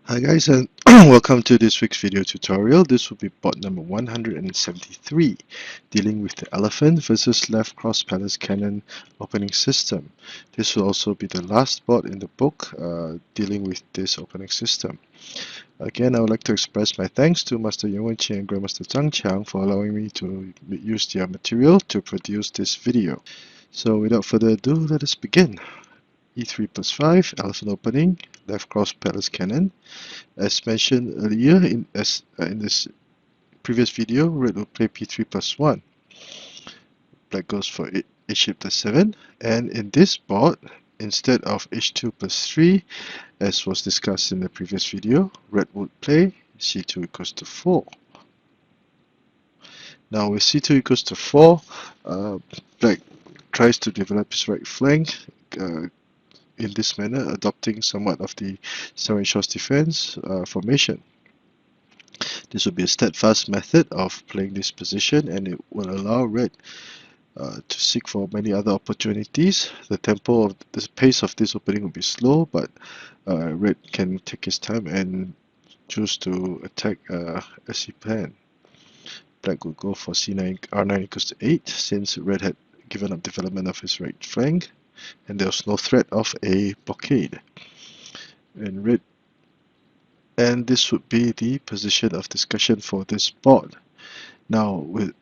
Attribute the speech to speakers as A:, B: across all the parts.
A: Hi guys, and welcome to this week's video tutorial. This will be bot number 173, dealing with the elephant versus left cross palace cannon opening system. This will also be the last bot in the book dealing with this opening system. Again, I would like to express my thanks to Master Wenqing and Grandmaster Zhang for allowing me to use their material to produce this video. So without further ado, let us begin. E3 plus 5, elephant opening, left cross palace cannon. As mentioned earlier in this previous video, red will play p3 plus 1. Black goes for h8 plus 7. And in this board, instead of h2 plus 3, as was discussed in the previous video, red would play c2 equals to 4. Now with c2 equals to 4, black tries to develop his right flank in this manner, adopting somewhat of the sandwich horse defense formation. This will be a steadfast method of playing this position, and it will allow red to seek for many other opportunities. The tempo of the pace of this opening will be slow, but red can take his time and choose to attack as he planned. Black will go for c9 r9 equals to 8, since red had given up development of his right flank and there was no threat of a blockade. And this would be the position of discussion for this board. Now, with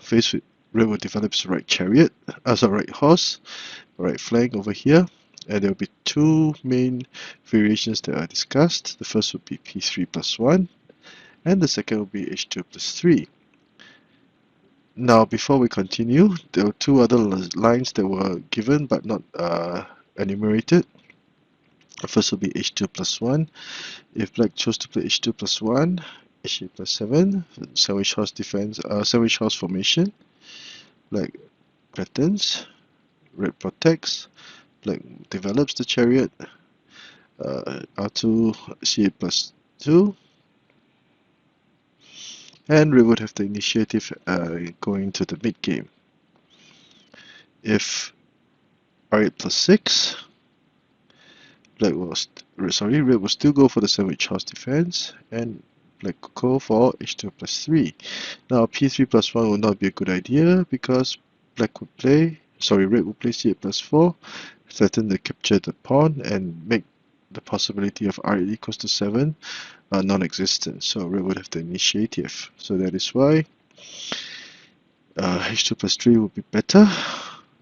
A: faced with red will develop his right chariot, as a right horse, right flank over here, and there will be two main variations that are discussed. The first would be p3 plus 1, and the second will be h2 plus 3. Now, before we continue, there were two other lines that were given but not enumerated. The first will be h2 plus 1. If black chose to play h2 plus 1, h8 plus 7, sandwich horse defense, sandwich horse formation. Black threatens, red protects, black develops the chariot, r2 c8 plus 2, and red would have the initiative going to the mid game. If r8 plus 6, red will still go for the sandwich horse defense, and black could go for h2 plus 3. Now p3 plus 1 will not be a good idea because red would play c8 plus 4, threaten to capture the pawn and make the possibility of r8 equals to 7 non-existent. So red would have the initiative. So that is why h2 plus 3 would be better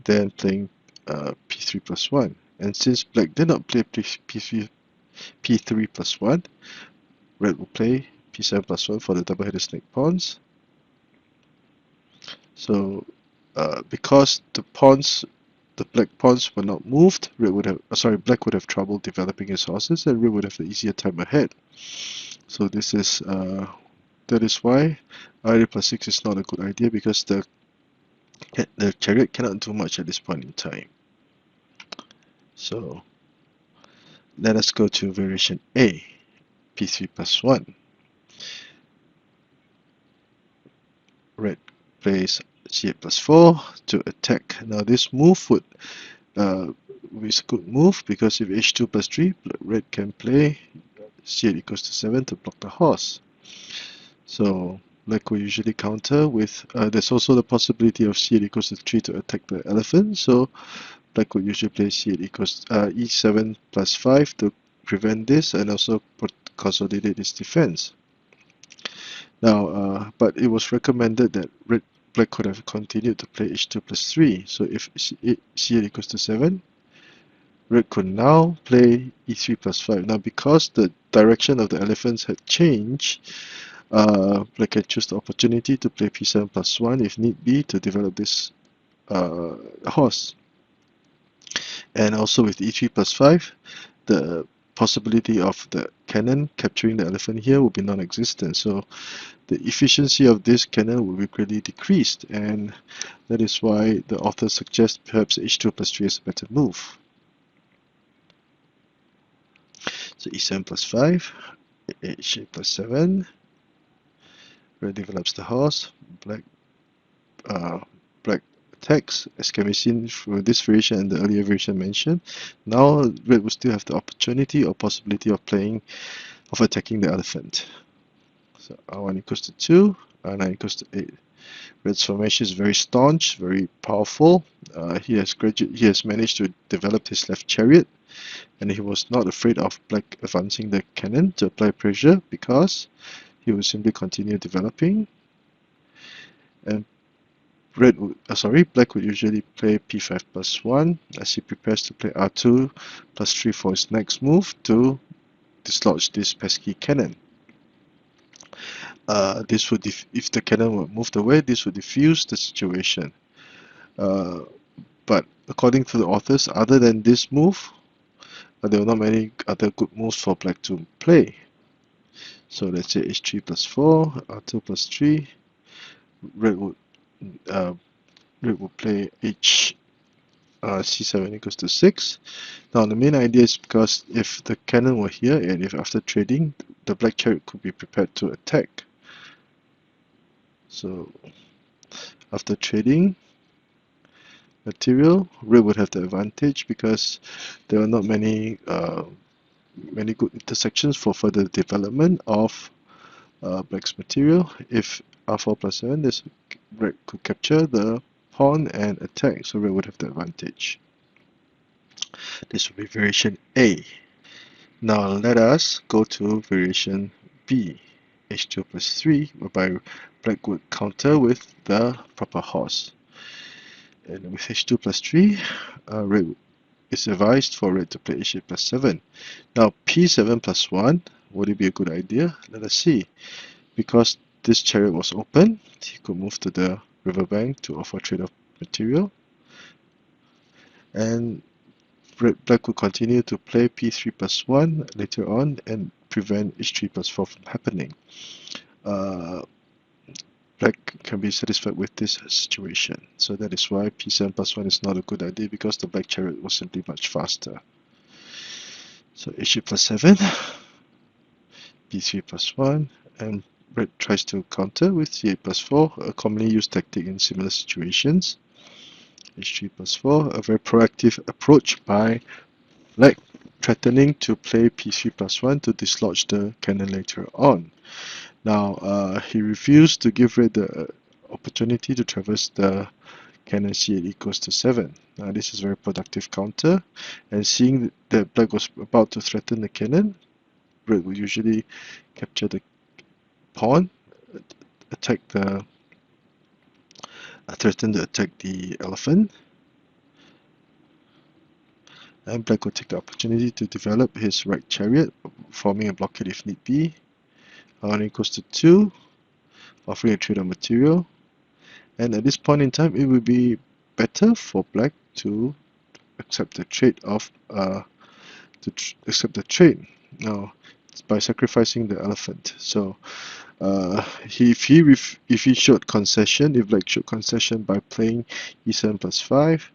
A: than playing p3 plus 1. And since black did not play p3 plus 1, red will play p7 plus 1 for the double-headed snake pawns. So because the black pawns were not moved, black would have trouble developing his horses, and red would have the easier time ahead. So this is that is why r8 plus 6 is not a good idea, because the chariot cannot do much at this point in time. So let us go to variation A, p3 plus 1. Red plays c8 plus 4 to attack. Now this move would be a good move, because if h2 plus 3, red can play c8 equals to 7 to block the horse. So black will usually counter with, there's also the possibility of c8 equals to 3 to attack the elephant, so black would usually play c8 equals e7 plus 5 to prevent this and also consolidate its defense. Now, but it was recommended that black could have continued to play h2 plus 3. So if c8 equals to 7, red could now play e3 plus 5. Now, because the direction of the elephants had changed, black can choose the opportunity to play p7 plus 1 if need be to develop this horse. And also with e3 plus 5, the possibility of the cannon capturing the elephant here will be non-existent. So the efficiency of this cannon will be greatly decreased, and that is why the author suggests perhaps h2 plus 3 is a better move. So e7 plus 5, h8 plus 7, red develops the horse, black attacks, as can be seen from this variation and the earlier variation mentioned. Now red will still have the opportunity or possibility of playing of attacking the elephant. So R1 equals to 2, R9 equals to 8. Red's formation is very staunch, very powerful. He has managed to develop his left chariot, and he was not afraid of Black advancing the cannon to apply pressure because he would simply continue developing. And Black would usually play p5 plus 1 as he prepares to play r2 plus 3 for his next move to dislodge this pesky cannon. This would, if the cannon were moved away, this would diffuse the situation. But according to the authors, other than this move, there were not many other good moves for Black to play. So let's say h3 plus 4, r2 plus 3. Red would play c7 equals to 6. Now the main idea is because if the cannon were here and if after trading, the Black chariot could be prepared to attack. So after trading material, Red would have the advantage because there are not many good intersections for further development of Black's material. If r4 plus 7, this Red could capture the pawn and attack, so Red would have the advantage. This would be variation A. Now let us go to variation B, h2 plus 3, whereby Black would counter with the proper horse. And with h2 plus 3, Red is advised for Red to play h8 plus 7. Now p7 plus 1, would it be a good idea? Let us see. Because this chariot was open, he could move to the riverbank to offer trade of material. And Black would continue to play p3 plus 1 later on and prevent h3 plus 4 from happening. Black can be satisfied with this situation. So that is why p7 plus 1 is not a good idea, because the Black chariot was simply much faster. So h8 plus 7, b3 plus 1, and Red tries to counter with c8 plus 4, a commonly used tactic in similar situations. h3 plus 4, a very proactive approach by Black, threatening to play p3 plus 1 to dislodge the cannon later on. Now, he refused to give Red the opportunity to traverse the cannon c8 equals to 7. Now, this is a very productive counter, and seeing that Black was about to threaten the cannon, Red would usually capture the pawn, threaten to attack the elephant, and Black would take the opportunity to develop his right chariot, forming a blockade if need be. R1 equals to 2, offering a trade on material, and at this point in time it would be better for Black to accept the trade now by sacrificing the elephant. So if he showed concession, if Black showed concession by playing e7 plus 5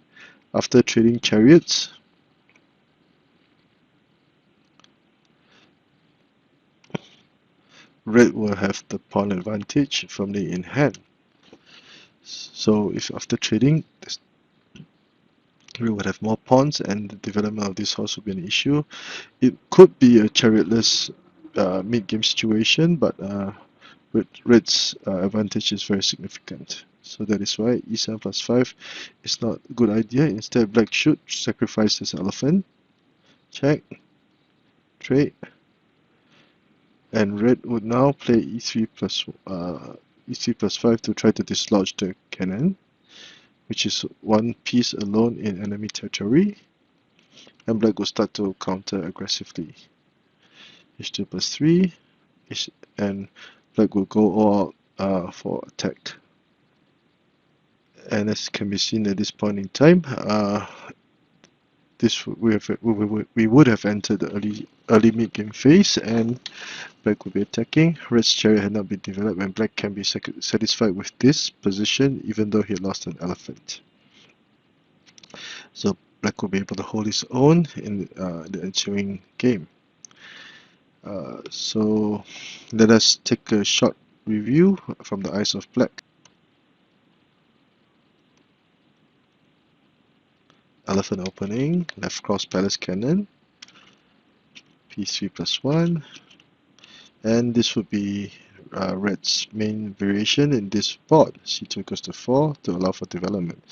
A: after trading chariots, Red will have the pawn advantage firmly in hand. So if after trading, Red would have more pawns and the development of this horse would be an issue. It could be a chariotless mid-game situation, but Red's advantage is very significant. So that is why e7 plus 5 is not a good idea. Instead, Black should sacrifice his elephant, check, trade, and Red would now play e3 plus 5 to try to dislodge the cannon, which is one piece alone in enemy territory, and Black will start to counter aggressively. h2 plus 3, and Black will go all out for attack. And as can be seen at this point in time, we would have entered the early mid-game phase, and Black would be attacking. Red's chariot had not been developed, and Black can be satisfied with this position even though he had lost an elephant. So Black will be able to hold his own in the ensuing game. So let us take a short review from the eyes of Black. Elephant opening, left cross palace cannon, p3 plus 1, And this would be red's main variation in this board. c2 equals to 4 to allow for development.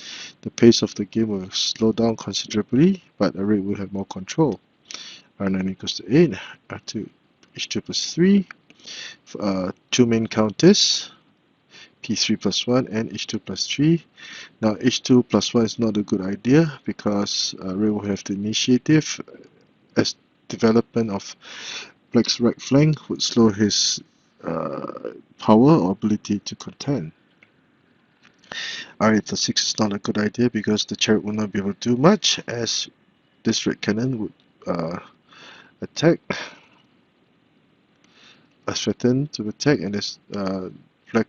A: The pace of the game will slow down considerably, but red will have more control. r9 equals to 8, r2 h2 plus 3, two main counters, p3 plus 1 and h2 plus 3. Now h2 plus 1 is not a good idea because red will have the initiative, as development of black's right flank would slow his power or ability to contend. r8 plus 6 is not a good idea because the chariot will not be able to do much, as this red cannon would attack, threaten to attack, and this red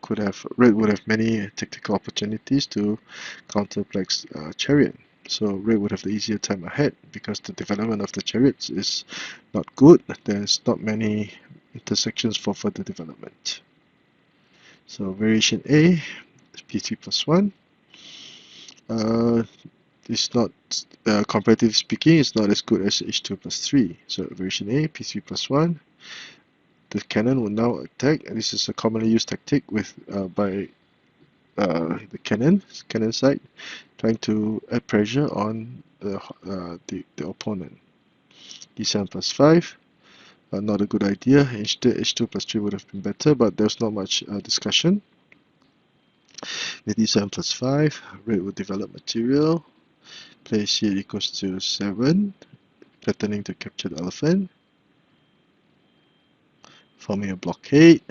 A: would have many tactical opportunities to counter black's chariot. So red would have the easier time ahead because the development of the chariots is not good. There's not many intersections for further development. So variation A, p3 plus 1. It's not, comparatively speaking, it's not as good as h2 plus 3. So variation A, p3 plus 1. The cannon will now attack, and this is a commonly used tactic with by the cannon side, trying to add pressure on the opponent. d7 plus 5, not a good idea. Instead, h2 plus 3 would have been better, but there's not much discussion. With d7 plus 5, red will develop material. Play c8 equals to 7, threatening to capture the elephant, forming a blockade.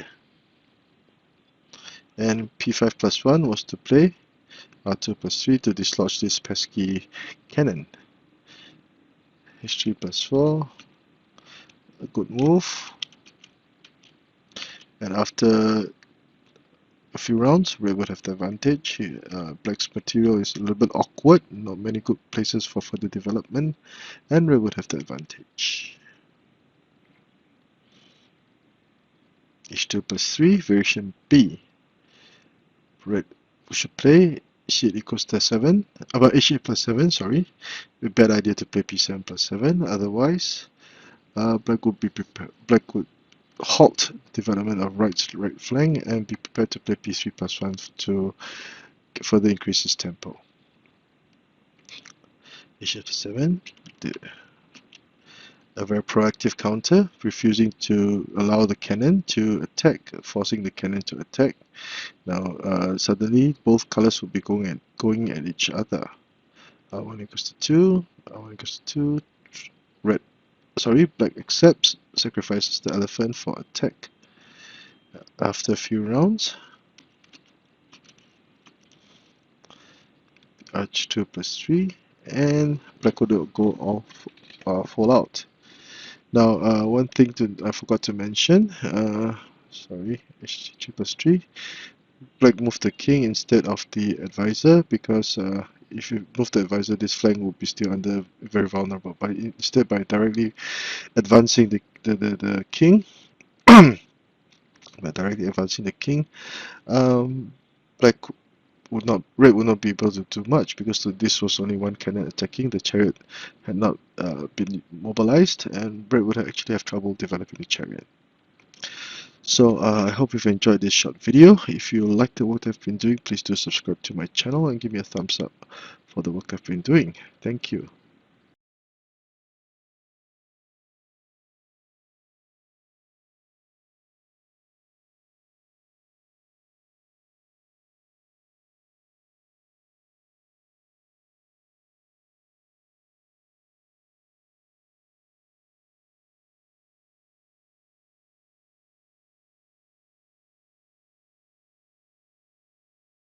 A: And p5 plus 1 was to play r2 plus 3 to dislodge this pesky cannon. h3 plus 4, a good move. And after a few rounds, red would have the advantage. Black's material is a little bit awkward, not many good places for further development, and red would have the advantage. h2 plus 3, variation B. Red should play c8 equals to 7, about h8 plus 7, sorry. A bad idea to play p7 plus 7, otherwise black would be prepared. Black would halt development of right flank and be prepared to play p3 plus 1 to further increase his tempo. h8 plus 7, a very proactive counter, refusing to allow the cannon to attack, forcing the cannon to attack. Now suddenly both colors will be going at each other. r1 equals to 2, r1 equals to 2, black accepts, sacrifices the elephant for attack. After a few rounds, h2 plus 3, and black will go off, fall out. Now, one thing I forgot to mention, sorry, h2 plus 3, black moved the king instead of the advisor, because if you move the advisor, this flank would be still very vulnerable. But instead, by directly advancing the king, by directly advancing the king, red would not be able to do much, because this was only one cannon attacking. The chariot had not been mobilized, and red would actually have trouble developing the chariot. So I hope you've enjoyed this short video. If you like the work I've been doing, please do subscribe to my channel and give me a thumbs up for the work I've been doing. Thank you.